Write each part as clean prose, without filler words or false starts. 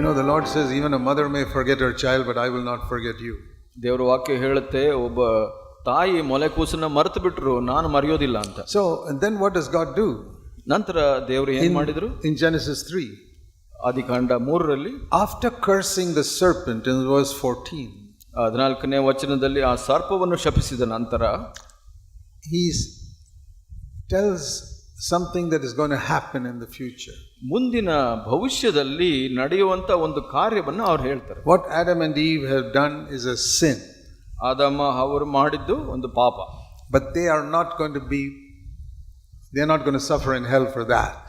You know, the Lord says, even a mother may forget her child, but I will not forget you. ದೇವರ ವಾಕ್ಯ ಹೇಳುತ್ತೆ, ಒಬ್ಬ ತಾಯಿ ಮೊಲೆ ಕೂಸನ್ನ ಮರೆತು ಬಿಟ್ರು, ನಾನು ಮರೆಯೋದಿಲ್ಲ ಅಂತ. So, and then what does God do? ನಂತರ ದೇವರು ಏನ್ ಮಾಡಿದ್ರು? In Genesis 3, ಆದಿಕಾಂಡ 3ರಲ್ಲಿ, after cursing the serpent in verse 14, 14ನೇ ವಚನದಲ್ಲಿ ಆ ಸರ್ಪವನ್ನು ಶಪಿಸಿದ ನಂತರ he tells something that is going to happen in the future. ಮುಂದಿನ ಭವಿಷ್ಯದಲ್ಲಿ ನಡೆಯುವಂತ ಒಂದು ಕಾರ್ಯವನ್ನು ಅವ್ರು ಹೇಳ್ತಾರೆ. What Adam and Eve have done is a sin. ಆದಾಮ ಅವರು ಮಾಡಿದ್ದು ಒಂದು ಪಾಪ. But they are not going to suffer in hell for that.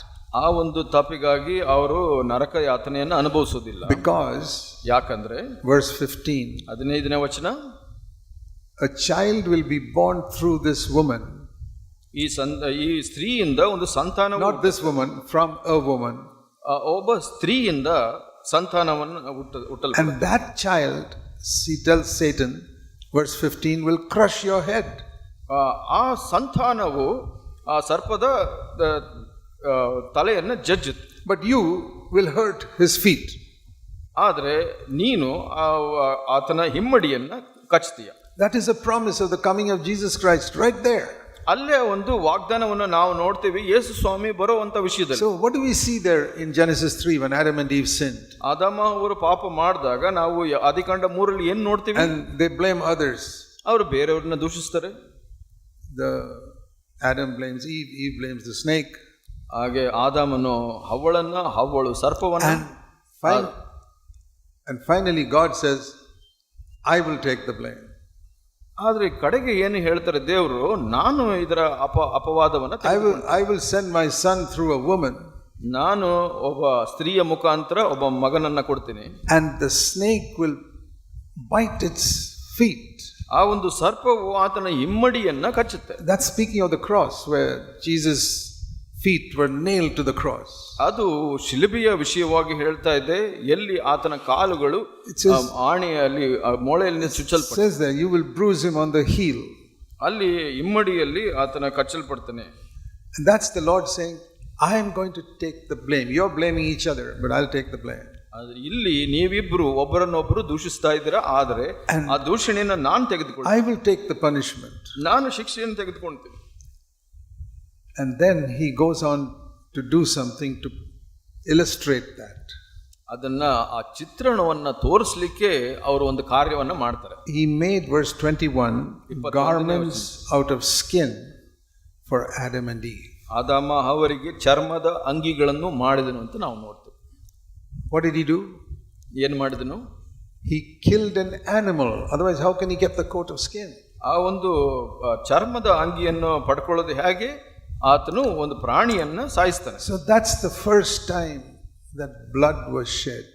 ಆ ಒಂದು ತಪ್ಪಿಗಾಗಿ ಅವರು ನರಕ ಯಾತನೆಯನ್ನು ಅನುಭವಿಸೋದಿಲ್ಲ. Because ಯಾಕಂದ್ರೆ verse 15, 15ನೇ ವಚನ, a child will be born through this woman. ಈ ಸ್ತ್ರೀಯಿಂದ ಒಂದು ಸಂತಾನ, not this woman, from a woman, ಒಬ್ಬ ಸ್ತ್ರೀಯಿಂದ ಸಂತಾನವನ್ನು ಹುಟ್ಟಲು, and that child, he tells Satan, verse 15, will crush your head. ಆ ಸಂತಾನವು ಆ ಸರ್ಪದ ತಲೆಯನ್ನು ಜಜ್ಜುತ್ತೆ. But you will hurt his feet. ಆದರೆ ನೀನು ಆತನ ಹಿಮ್ಮಡಿಯನ್ನು ಕಚ್ತೀಯ. That is a promise of the coming of Jesus Christ right there. ಅಲ್ಲೇ ಒಂದು ವಾಗ್ದಾನವನ್ನು ನಾವು ನೋಡ್ತೀವಿ ಯೇಸು ಸ್ವಾಮಿ ಬರುವಂತ ವಿಷಯದಲ್ಲಿ. So what do we see there in Genesis 3 when Adam and Eve sinned? ಆದಾಮ ಅವರು ಪಾಪ ಮಾಡಿದಾಗ ನಾವು ಆದಿಕಾಂಡ 3ರಲ್ಲಿ ಏನು ನೋಡ್ತೀವಿ? And they blame others. ಅವರು ಬೇರೆಯವ್ರನ್ನ ದೂಷಿಸ್ತಾರೆ. Adam blames Eve, Eve blames the snake. ಹಾಗೆ ಆದಾಮನು ಹವ್ವಳನ್ನ, ಹವ್ವಳು ಸರ್ಪವನ್ನ. And finally God says, I will take the blame. ಆದ್ರೆ ಕಡೆಗೆ ಏನು ಹೇಳ್ತಾರೆ ದೇವರು, ನಾನು ಇದರ ಅಪವಾದವನ್ನು, I will send my son through a woman. ನಾನು ಒಬ್ಬ ಸ್ತ್ರೀಯ ಮುಖಾಂತರ ಒಬ್ಬ ಮಗನನ್ನ ಕೊಡ್ತೀನಿ. And the snake will bite its feet. ಆ ಒಂದು ಸರ್ಪವು ಆತನ ಹಿಮ್ಮಡಿಯನ್ನ ಕಚ್ಚುತ್ತೆ. That's speaking of the cross, where Jesus' feet were nailed to the cross. ಅದು ಶಿಲುಬೆಯ ವಿಷಯವಾಗಿ ಹೇಳ್ತಾ ಇದೆ, ಎಲ್ಲಿ ಆತನ ಕಾಲುಗಳು ಆಣೆಯಲ್ಲಿ ಮೊಳೆಯಲ್ಲಿ ಚುಚ್ಚಲ್ಪಟ್ಟ. Says that you will bruise him on the heel. ಅಲ್ಲಿ ಹಿಮ್ಮಡಿಯಲ್ಲಿ ಆತನ ಕಚ್ಚಲ್ಪಡ್ತಾನೆ. And that's the Lord saying, I am going to take the blame. You're blaming each other, but I'll take the blame. ಇಲ್ಲಿ ನೀವಿಬ್ರು ಒಬ್ಬರನ್ನೊಬ್ಬರು ದೂಷಿಸ್ತಾ ಇದ್ದೀರಾ, ಆದರೆ ಆ ದೂಷಣೆಯನ್ನು ನಾನು ತೆಗೆದುಕೊಳ್ತೀನಿ. I will take the punishment. ನಾನು ಶಿಕ್ಷೆಯನ್ನು ತೆಗೆದುಕೊಳ್ತೀನಿ. And then he goes on to do something to illustrate that. ಅದನ್ನ ಆ ಚಿತ್ರಣವನ್ನ ತೋರಿಸಲಿಕ್ಕೆ ಅವರು ಒಂದು ಕಾರ್ಯವನ್ನ ಮಾಡ್ತಾರೆ. He made, verse 21, garments out of skin for Adam and Eve. ಆದಾಮ ಅವರಿಗೆ ಚರ್ಮದ ಅಂಗಿಗಳನ್ನು ಮಾಡಿದನು ಅಂತ ನಾವು ನೋಡ್ತೀವಿ. What did he do? ಏನು ಮಾಡಿದನು? He killed an animal. Otherwise how can he get the coat of skin? ಆ ಒಂದು ಚರ್ಮದ ಅಂಗಿಯನ್ನು ಪಡ್ಕೊಳ್ಳೋದು ಹೇಗೆ? ಆತನು ಒಂದು ಪ್ರಾಣಿಯನ್ನ ಸಾಯಿಸ್ತಾನೆ. So that's the first time that blood was shed.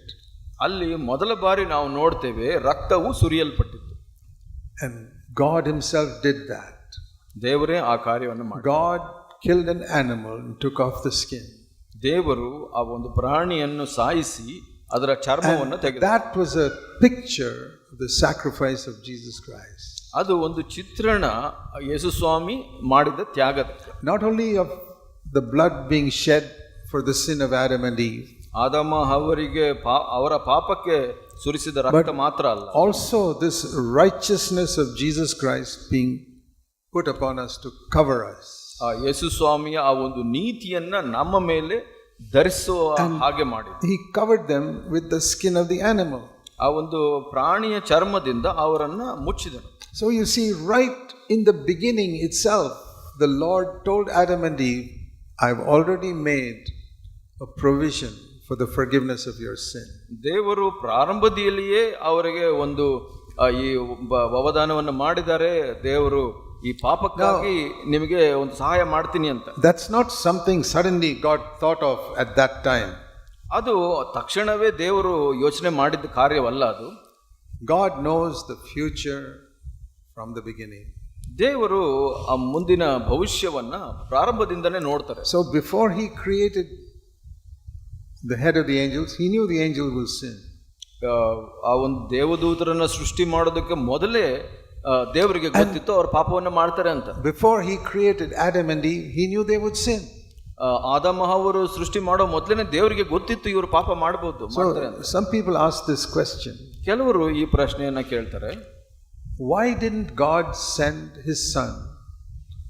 ಅಲ್ಲಿ ಮೊದಲ ಬಾರಿ ನಾವು ನೋಡ್ತೇವೆ ರಕ್ತವು ಸುರಿಯಲ್ಪಟ್ಟಿತ್ತು. And God himself did that. ದೇವರೇ ಆ ಕಾರ್ಯವನ್ನು ಮಾಡಿದ. God killed an animal and took off the skin. ದೇವರು ಆ ಒಂದು ಪ್ರಾಣಿಯನ್ನು ಸಾಯಿಸಿ ಅದರ ಚರ್ಮವನ್ನು ತೆಗೆದ. That was a picture of the sacrifice of Jesus Christ. ಅದು ಒಂದು ಚಿತ್ರಣ ಯೇಸು ಸ್ವಾಮಿ ಮಾಡಿದ ತ್ಯಾಗದ. Not only of the blood being shed for the sin of Adam and Eve, ಆದಾಮ ಅವರಿಗೆ ಅವರ ಪಾಪಕ್ಕೆ ಸುರಿಸಿದ ರಕ್ತ ಮಾತ್ರ ಅಲ್ಲ, also this righteousness of Jesus Christ being put upon us to cover us. ಆ ಯೇಸು ಸ್ವಾಮಿಯ ಆ ಒಂದು ನೀತಿಯನ್ನ ನಮ್ಮ ಮೇಲೆ ಧರಿಸುವ ಹಾಗೆ ಮಾಡಿದ. He covered them with the skin of the animal. ಆ ಒಂದು ಪ್ರಾಣಿಯ ಚರ್ಮದಿಂದ ಅವರನ್ನ ಮುಚ್ಚಿದನು. So you see, right in the beginning itself, the Lord told Adam and Eve, I've already made a provision for the forgiveness of your sin. ದೇವರು ಪ್ರಾರಂಭದಲ್ಲಿಯೇ ಅವರಿಗೆ ಒಂದು ಈ ಅವಧಾನವನ್ನು ಮಾಡಿದ್ದಾರೆ. ದೇವರು ಈ ಪಾಪಕ್ಕಾಗಿ ನಿಮಗೆ ಒಂದು ಸಹಾಯ ಮಾಡ್ತೀನಿ ಅಂತ. That's not something suddenly God thought of at that time. ಅದು ತಕ್ಷಣವೇ ದೇವರು ಯೋಚನೆ ಮಾಡಿದ ಕಾರ್ಯವಲ್ಲ ಅದು. God knows the future from the beginning. ದೇವರು ಆ ಮುಂದಿನ ಭವಿಷ್ಯವನ್ನ ಪ್ರಾರಂಭದಿಂದನೇ ನೋಡ್ತಾರೆ. So before he created the head of the angels, he knew the angel will sin. ಆ ಒಂದು ದೇವದೂತರನ್ನ ಸೃಷ್ಟಿ ಮಾಡೋದಕ್ಕೆ ಮೊದಲೇ ದೇವರಿಗೆ ಗೊತ್ತಿತ್ತು ಅವರು ಪಾಪವನ್ನು ಮಾಡ್ತಾರೆ ಅಂತ. Before he created Adam and Eve, he knew they would sin. ಆದಾಮ ಅವರು ಸೃಷ್ಟಿ ಮಾಡೋ ಮೊದಲನೇ ದೇವರಿಗೆ ಗೊತ್ತಿತ್ತು ಇವರು ಪಾಪ ಮಾಡಬಹುದು. So some people ask this question. ಕೆಲವರು ಈ ಪ್ರಶ್ನೆಯನ್ನ ಕೇಳ್ತಾರೆ, why didn't God send his son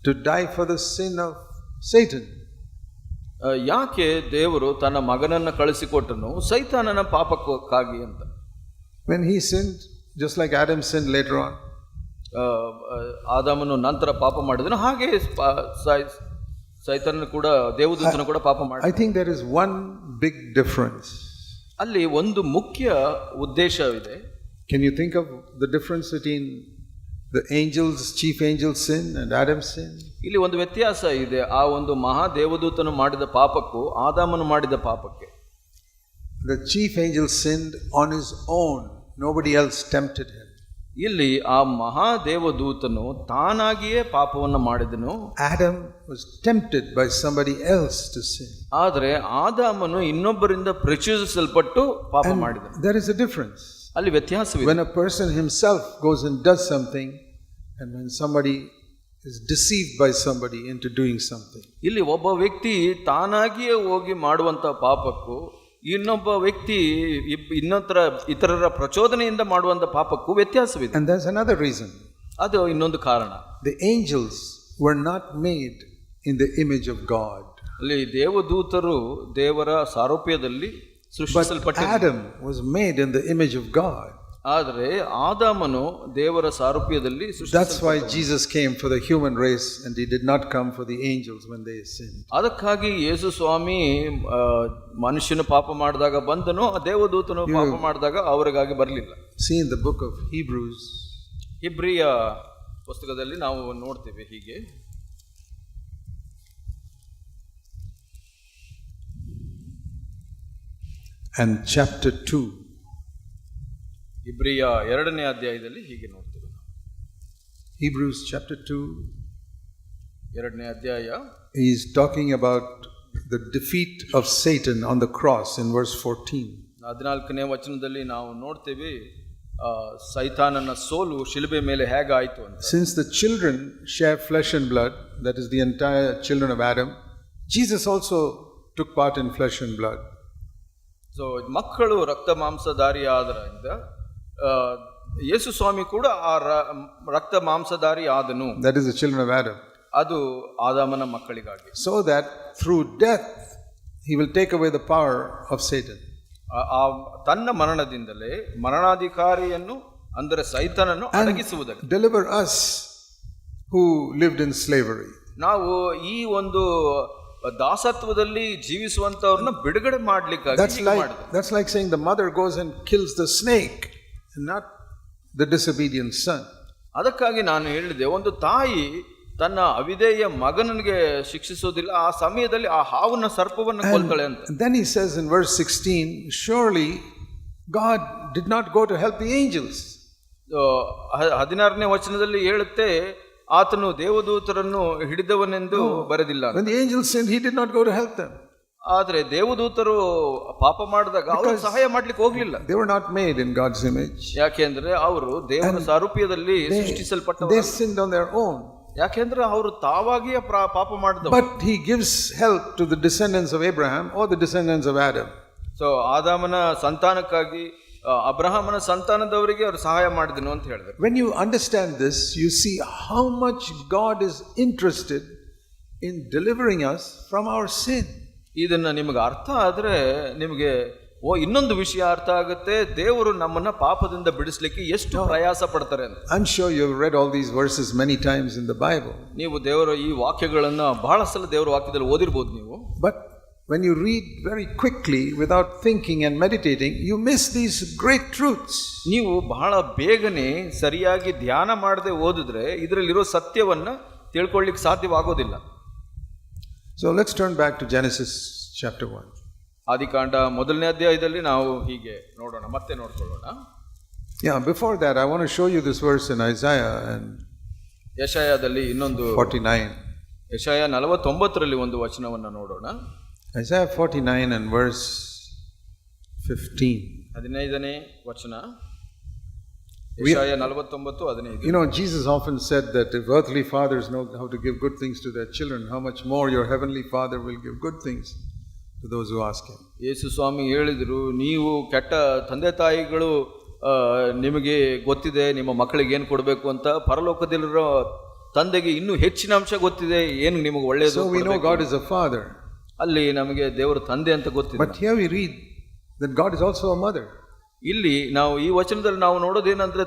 to die for the sin of Satan? ಯಾಕೆ ದೇವರು ತನ್ನ ಮಗನನ್ನ ಕಳಿಸಿಕೊಟ್ಟನು ಸೈತಾನನ ಪಾಪಕ್ಕಾಗಿ ಅಂತ? When he sinned, just like Adam sinned later on. ಆದಾಮನು ನಂತರ ಪಾಪ ಮಾಡಿದನು, ಹಾಗೆ ಸೈತಾನನು ಕೂಡ ದೇವದೂತನು ಕೂಡ ಪಾಪ ಮಾಡಿದ. I think there is one big difference. ಅಲ್ಲಿ ಒಂದು ಮುಖ್ಯ ಉದ್ದೇಶವಿದೆ. Can you think of the difference between the angels, chief angels sin and Adam's sin? ಇಲ್ಲಿ ಒಂದು ವ್ಯತ್ಯಾಸ ಇದೆ. ಆ ಒಂದು ಮಹಾ ದೇವದೂತನು ಮಾಡಿದ ಪಾಪಕ್ಕೂ ಆದಾಮನು ಮಾಡಿದ ಪಾಪಕ್ಕೆ. The chief angel sinned on his own. Nobody else tempted him. ಇಲ್ಲಿ ಆ ಮಹಾ ದೇವದೂತನು ತಾನಾಗಿಯೇ ಪಾಪವನ್ನು ಮಾಡಿದನು. Adam was tempted by somebody else to sin. ಆದರೆ ಆದಾಮನು ಇನ್ನೊಬ್ಬರಿಂದ ಪ್ರಚೋದಿಸಲ್ಪಟ್ಟು ಪಾಪ ಮಾಡಿದನು. There is a difference. ಅಲ್ಲಿ ವ್ಯತ್ಯಾಸವಿದೆ. When a person himself goes and does something, and when somebody is deceived by somebody into doing something. ಇಲ್ಲಿ ಒಬ್ಬ ವ್ಯಕ್ತಿ ತಾನಾಗಿಯೇ ಹೋಗಿ ಮಾಡುವಂತ ಪಾಪಕ್ಕೂ ಇನ್ನೊಬ್ಬ ವ್ಯಕ್ತಿ ಇತರರ ಪ್ರಚೋದನೆಯಿಂದ ಮಾಡುವಂತ ಪಾಪಕ್ಕೂ ವ್ಯತ್ಯಾಸವಿದೆ. And there's another reason. ಅದು ಇನ್ನೊಂದು ಕಾರಣ. The angels were not made in the image of God. ಅಲ್ಲಿ ದೇವದೂತರು ದೇವರ ಸಾರೂಪ್ಯದಲ್ಲಿ ಸೃಷ್ಟಿಸಲ್ಪಟ್ಟಿದ್ದರು. But Adam was made in the image of God. ಆದರೆ ಆದಾಮನು ದೇವರ ಸಾರೂಪ್ಯದಲ್ಲಿ ಸೃಷ್ಟಿಸಲ್ಪಟ್ಟನು. That's why Jesus came for the human race and he did not come for the angels when they sinned. ಅದಕ್ಕಾಗಿ ಯೇಸು ಸ್ವಾಮಿ ಮನುಷ್ಯನು ಪಾಪ ಮಾಡಿದಾಗ ಬಂದನು, ದೇವದೂತನು ಪಾಪ ಮಾಡಿದಾಗ ಅವರಿಗಾಗಿ ಬರಲಿಲ್ಲ. See in the book of Hebrews. ಇಬ್ರಿಯ ಪುಸ್ತಕದಲ್ಲಿ ನಾವು ನೋಡ್ತೇವೆ ಹೀಗೆ. And chapter 2. ಇಬ್ರಿಯ 2ನೇ ಅಧ್ಯಾಯದಲ್ಲಿ ಹೀಗೆ ನೋಡ್ತೇವೆ. Hebrews chapter 2. 2ನೇ ಅಧ್ಯಾಯ. He is talking about the defeat of Satan on the cross in verse 14. 14ನೇ ವಚನದಲ್ಲಿ ನಾವು ನೋಡ್ತೇವೆ ಸೈತಾನನ ಸೋಲು ಶಿಲುಬೆ ಮೇಲೆ ಹೇಗಾಯಿತು ಅಂತ. Since the children share flesh and blood, that is the entire children of Adam, Jesus also took part in flesh and blood. So ಮಕ್ಕಳು ರಕ್ತ ಮಾಂಸಧಾರಿ ಆದ್ರಿಂದ ಯೇಸು ಸ್ವಾಮಿ ಕೂಡ ಆ ರಕ್ತ ಮಾಂಸಧಾರಿ ಆದನು. That is the children of Adam. ಅದು ಆದಾಮನ ಮಕ್ಕಳಿಗಾಗಿ. So that through death he will take away the power of Satan. ತನ್ನ ಮರಣದಿಂದಲೇ ಮರಣಾಧಿಕಾರಿಯನ್ನು ಅಂದರೆ ಸೈತಾನನ್ನು ಅಡಗಿಸುವುದಕ್ಕೆ. Deliver us who lived in slavery. ನಾವು ಈ ಒಂದು ದಾಸತ್ವದಲ್ಲಿ ಜೀವಿಸುವಂತವ್ರನ್ನ ಬಿಡುಗಡೆ ಮಾಡ್ಲಿಕ್ಕಾಗಿ. That's like saying the mother goes and kills the snake and not the disobedient son. ಅದಕ್ಕಾಗಿ ನಾನು ಹೇಳಿದೆ, ಒಂದು ತಾಯಿ ತನ್ನ ಅವಿಧೇಯ ಮಗನಿಗೆ ಶಿಕ್ಷಿಸೋದಿಲ್ಲ, ಆ ಸಮಯದಲ್ಲಿ ಆ ಹಾವನ್ನ ಸರ್ಪವನ್ನು ಕೊಲ್ತಾಳೆ ಅಂತ. Then he says in verse 16, surely God did not go to help the angels. 16ನೇ ವಚನದಲ್ಲಿ ಹೇಳುತ್ತೆ, ಆತನು ದೇವದೂತರನ್ನು ಹಿಡಿದವನೆಂದು ಬರೆದಿಲ್ಲ. When the angels sinned, he did not go to help them. ಆದ್ರೆ ದೇವದೂತರು ಪಾಪ ಮಾಡಿದಾಗ ಅವರು ಸಹಾಯ ಮಾಡ್ಲಿಕ್ಕೆ ಹೋಗ್ಲಿಲ್ಲ. They were not made in God's image. ಯಾಕೆಂದ್ರೆ ಅವರು ದೇವರ ಸಾರೂಪ್ಯದಲ್ಲಿ ಸೃಷ್ಟಿಸಲ್ಪಟ್ಟವರು. They sinned on their own. ಯಾಕೆಂದ್ರೆ ಅವರು ತಾವಾಗಿಯೇ ಪಾಪ ಮಾಡಿದವರು. But he gives help to the descendants of Abraham or the descendants of Adam. So ಆದಾಮನ ಸಂತಾನಕ್ಕಾಗಿ ಅಬ್ರಹಾಮನ ಸಂತಾನದವರಿಗೆ ಅವರು ಸಹಾಯ ಮಾಡಿದನು ಅಂತ ಹೇಳಿದ್ರು. When you understand this, you see how much God is interested in delivering us from our sin. ಇದನ್ನ ನಿಮಗೆ ಅರ್ಥ ಆದ್ರೆ ನಿಮಗೆ ಇನ್ನೊಂದು ವಿಷಯ ಅರ್ಥ ಆಗುತ್ತೆ, ದೇವರು ನಮ್ಮನ್ನ ಪಾಪದಿಂದ ಬಿಡಿಸ್ಲಿಕ್ಕೆ ಎಷ್ಟು ಪ್ರಯಾಸ ಪಡ್ತಾರೆ ಅಂತ. I'm sure you have read all these verses many times in the Bible. ನೀವು ದೇವರ ಈ ವಾಕ್ಯಗಳನ್ನ ಬಹಳ ಸಲ ದೇವರ ವಾಕ್ಯದಲ್ಲಿ ಓದಿರಬಹುದು ನೀವು. But when you read very quickly without thinking and meditating, you miss these great truths. ನೀವು ಬಹಳ ಬೇಗನೆ ಸರಿಯಾಗಿ ಧ್ಯಾನ ಮಾಡದೆ ಓದಿದ್ರೆ ಇದರಲ್ಲಿರೋ ಸತ್ಯವನ್ನ ತಿಳ್ಕೊಳ್ಳಿಕ್ಕೆ ಸಾಧ್ಯವಾಗೋದಿಲ್ಲ. So let's turn back to Genesis chapter 1. ಆದಿಕಾಂಡ 1ನೇ ಅಧ್ಯಾಯದಲ್ಲಿ ನಾವು ಹೀಗೆ ನೋಡೋಣ, ಮತ್ತೆ ನೋಡ್ಕೊಳ್ಳೋಣ. Yeah, before that I want to show you this verse in Isaiah and ಯೆಶಾಯದಲ್ಲಿ ಇನ್ನೊಂದು 49. ಯೆಶಾಯ 49ರಲ್ಲಿ ಒಂದು ವಚನವನ್ನು ನೋಡೋಣ. Isaiah 49 and verse 15. 15ನೇ ವಚನ. ಯೆಶಾಯ 49:15. You know, Jesus often said that if earthly fathers know how to give good things to their children, how much more your heavenly Father will give good things to those who ask him. ಯೇಸು ಸ್ವಾಮಿ ಹೇಳಿದರು, ನೀವು ಕೆಟ್ಟ ತಂದೆ ತಾಯಿಗಳು ನಿಮಗೆ ಗೊತ್ತಿದೆ ನಿಮ್ಮ ಮಕ್ಕಳಿಗೆ ಏನು ಕೊಡಬೇಕು ಅಂತ, ಪರಲೋಕದಲ್ಲಿರೋ ತಂದೆಗೆ ಇನ್ನೂ ಹೆಚ್ಚಿನ ಅಂಶ ಗೊತ್ತಿದೆ ಏನು ನಿಮಗೆ ಒಳ್ಳೆಯದು. So we know God is a father. ಅಲ್ಲಿ ನಮಗೆ ದೇವರು ತಂದೆ ಅಂತ ಗೊತ್ತಿದೆ. But here we read that God is also a mother. ಇಲ್ಲಿ ನಾವು ಈ ವಚನದಲ್ಲಿ ನಾವು ನೋಡೋದೇನಂದ್ರೆ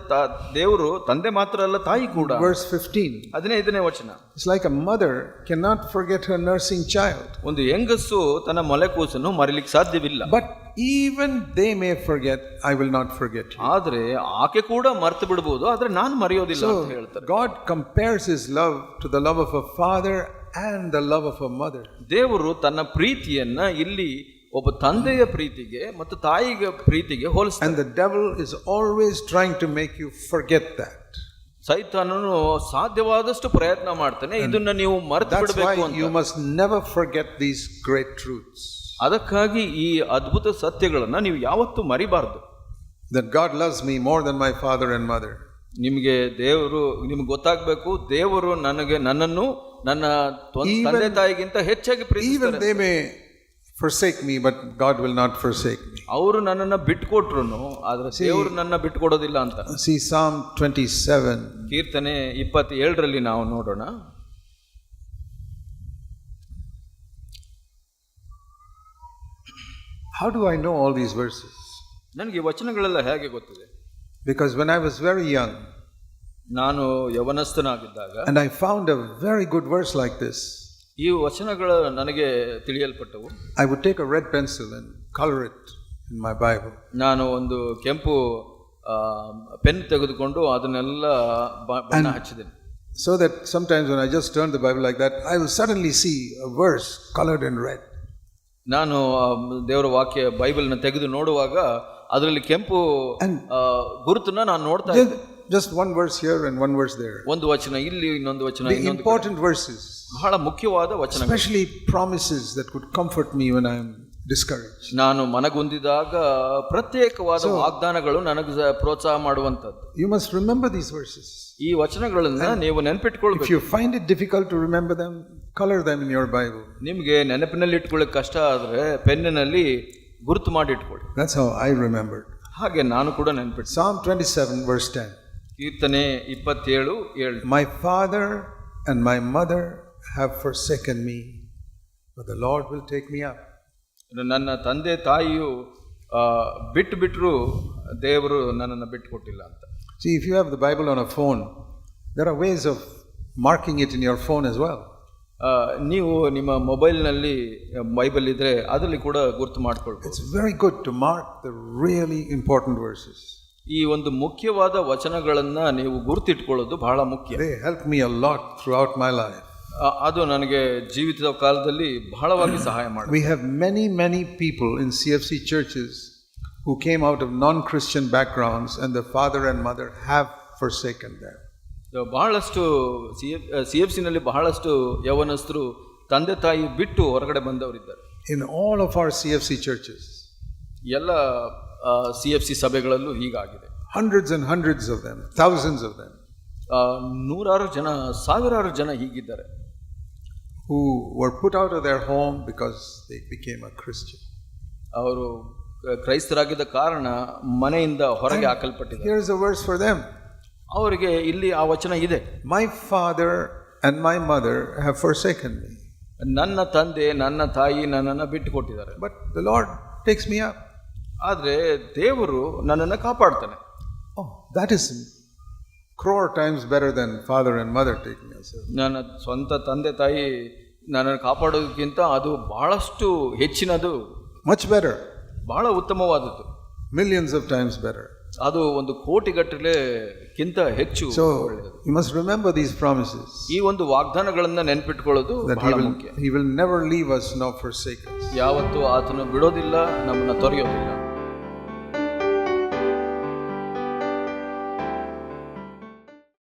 ದೇವರು ತಂದೆ ಮಾತ್ರ ಅಲ್ಲ, ತಾಯಿ ಕೂಡ. Verse 15. 15ನೇ ವಚನ. It's like a mother cannot forget her nursing child. ಒಂದು ಹೆಂಗಸು ತನ್ನ ಮೊಲೆ ಕೂಸನ್ನು ಮರಿಲಿಕ್ಕೆ ಸಾಧ್ಯವಿಲ್ಲ. But even they may forget, I will not forget you. ಆದ್ರೆ ಆಕೆ ಕೂಡ ಮರ್ತು ಬಿಡಬಹುದು, ಆದ್ರೆ ನಾನು ಮರೆಯೋದಿಲ್ಲ ಅಂತ ಹೇಳ್ತಾರೆ. God compares his love to the love of a father and the love of a mother. ದೇವರು ತನ್ನ ಪ್ರೀತಿಯನ್ನ ಇಲ್ಲಿ ಒಬ್ಬ ತಂದೆಯ ಪ್ರೀತಿಗೆ ಮತ್ತು ತಾಯಿಗೆ ಪ್ರೀತಿಗೆ ಹೋಲಿಸ್ತಾನೆ. And the devil is always trying to make you forget that. ಸೈತಾನನು ಸಾಧ್ಯವಾದಷ್ಟು ಪ್ರಯತ್ನ ಮಾಡ್ತಾನೆ ಇದನ್ನ ನೀವು ಮರೆತು ಬಿಡಬೇಕು ಅಂತ. You must never forget these great truths. ಅದಕ್ಕಾಗಿ ಈ ಅದ್ಭುತ ಸತ್ಯಗಳನ್ನ ನೀವು ಯಾವತ್ತೂ ಮರಿಬಾರದು. That God loves me more than my father and mother. ನಿಮಗೆ ಗೊತ್ತಾಗಬೇಕು, ದೇವರು ನನ್ನನ್ನು ನನ್ನ ತಂದೆ ತಾಯಿಗಿಂತ ಹೆಚ್ಚಾಗಿ ಪ್ರೀತಿಸ್ತಾರೆ. Even they may forsake me, but God will not forsake me. ಅವರು ನನ್ನನ್ನು ಬಿಟ್ಟುಕೊಟ್ರುನು ಆದ್ರೆ ದೇವರು ನನ್ನ ಬಿಟ್ಟುಕೊಡೋದಿಲ್ಲ ಅಂತ. See Psalm 27. ಕೀರ್ತನೆ 27ರಲ್ಲಿ ನಾವು ನೋಡೋಣ. How do I know all these verses? ನನಗೆ ವಚನಗಳೆಲ್ಲ ಹೇಗೆ ಗೊತ್ತಿದೆ? Because when I was very young, ನಾನು ಯವನಸ್ಥನಾಗಿದ್ದಾಗ, and I found a very good verse like this, ಈ ವಚನಗಳು ನನಗೆ ತಿಳಿಯಲ್ಪಟ್ಟವು. I would take a red pencil and color it in my Bible. ನಾನು ಒಂದು ಕೆಂಪು ಪೆನ್ ತೆಗೆದುಕೊಂಡು ಅದನ್ನೆಲ್ಲ ಬಣ್ಣ ಹಚ್ಚಿದ್ದೇನೆ. So that sometimes when I just turn the Bible like that, I will suddenly see a verse colored in red. ನಾನು ದೇವರ ವಾಕ್ಯ ಬೈಬಲ್ನ ತೆಗೆದು ನೋಡುವಾಗ ಅದರಲ್ಲಿ ಕೆಂಪು ಗುರುತನ್ನ ನಾನು ನೋಡ್ತಾ ಇದ್ದೆ. Just one verse here and one verse there. ಒಂದು ವಚನ ಇಲ್ಲಿ, ಇನ್ನೊಂದು ವಚನ, ಇನ್ನೊಂದು. Important verses. ಬಹಳ ಮುಖ್ಯವಾದ ವಚನ. Especially promises that could comfort me when I am discouraged. ನಾನು ಮನಗುಂದಿದಾಗ ಪ್ರತ್ಯೇಕವಾದ ವಾಗ್ದಾನಗಳು ನನಗೆ ಪ್ರೋತ್ಸಾಹ ಮಾಡುವಂತದ್ದು. You must remember these verses. ಈ ವಚನಗಳನ್ನ ನೀವು ನೆನಪಿಟ್ಕೊಳ್ಬೇಕು. If you find it difficult to remember them, color them in your Bible. ನಿಮಗೆ ನೆನಪಿನಲ್ಲಿ ಇಟ್ಕೊಳ್ಳೋಕೆ ಕಷ್ಟ ಆದ್ರೆ ಪೆನ್ನಿನಲ್ಲಿ ಗುರುತು ಮಾಡಿ ಇಟ್ಕೊಳ್ಳಿ. That's how I remembered. ಹಾಗೆ ನಾನು ಕೂಡ ನೆನಪಿಟ್ಟು. Psalm 27 verse 10. ಕೀರ್ತನೆ 27:7. My father and my mother have forsaken me, but the Lord will take me up. ನನ್ನ ತಂದೆ ತಾಯಿಯು ಬಿಟ್ಟರು, ದೇವರು ನನ್ನನ್ನು ಬಿಟ್ಟುಕೊಟ್ಟಿಲ್ಲ ಅಂತ. See, if you have the Bible on a phone, there are ways of marking it in your phone as well. ನೀವು ನಿಮ್ಮ ಮೊಬೈಲ್ನಲ್ಲಿ ಬೈಬಲ್ ಇದ್ರೆ ಅದರಲ್ಲಿ ಕೂಡ ಗುರುತು ಮಾಡ್ಕೊಳ್ಬೋದು. It's very good to mark the really important verses. ಈ ಒಂದು ಮುಖ್ಯವಾದ ವಚನಗಳನ್ನ ನೀವು ಗುರುತಿಟ್ಕೊಳ್ಳೋದು ಬಹಳ ಮುಖ್ಯ. They helped me a lot throughout my life. ಅದು ನನಗೆ ಜೀವಿತದ ಕಾಲದಲ್ಲಿ ಬಹಳವಾಗಿ ಸಹಾಯ ಮಾಡಿದೆ. We have many people in CFC churches who came out of non-Christian backgrounds and the father and mother have forsaken them. ಬಹಳಷ್ಟು CFCನಲ್ಲಿ ಬಹಳಷ್ಟು ಯವನಸ್ಥರು ತಂದೆ ತಾಯಿ ಬಿಟ್ಟು ಹೊರಗಡೆ ಬಂದವರಿದ್ದಾರೆ. In all of our CFC churches, ಎಲ್ಲ CFC ಸಭೆಗಳಲ್ಲೂ ಹೀಗಾಗಿದೆ. Hundreds and hundreds of them, thousands of them, ನೂರಾರು ಜನ, ಸಾವಿರಾರು ಜನ ಹೀಗಿದ್ದಾರೆ. Who were put out of their home because they became a Christian. ಅವರು ಕ್ರೈಸ್ತರಾಗಿದ್ದ ಕಾರಣ ಮನೆಯಿಂದ ಹೊರಗೆ ಹಾಕಲ್ಪಟ್ಟಿದ್ದಾರೆ. Here's a verse for them. ಅವರಿಗೆ ಇಲ್ಲಿ ಆ ವಚನ ಇದೆ. My father and my mother have forsaken me. ನನ್ನ ತಂದೆ ನನ್ನ ತಾಯಿ ನನ್ನನ್ನು ಬಿಟ್ಟು ಕೊಟ್ಟಿದ್ದಾರೆ. But the Lord takes me up. ಆದ್ರೆ ದೇವರು ನನ್ನನ್ನು ಕಾಪಾಡ್ತಾನೆ. Oh, that is crore times better than father and mother taking us up. ನನ್ನ ಸ್ವಂತ ತಂದೆ ತಾಯಿ ನನ್ನನ್ನು ಕಾಪಾಡೋದಕ್ಕಿಂತ ಅದು ಬಹಳಷ್ಟು ಹೆಚ್ಚಿನದು. Much better. ಬಹಳ ಉತ್ತಮವಾದದ್ದು. Millions of times better. ಅದು ಒಂದು ಕೋಟಿಗಟ್ಟಲೆಕ್ಕಿಂತ ಹೆಚ್ಚು. So you must remember these promises. ಈ ಒಂದು ವಾಗ್ದಾನಗಳನ್ನ ನೆನಪಿಟ್ಕೊಳ್ಳೋದು ಬಹಳ ಮುಖ್ಯ. He will never leave us nor forsake us. ಯಾವತ್ತೂ ಆತನು ಬಿಡೋದಿಲ್ಲ, ನಮ್ಮನ್ನ ತೊರೆಯೋದಿಲ್ಲ.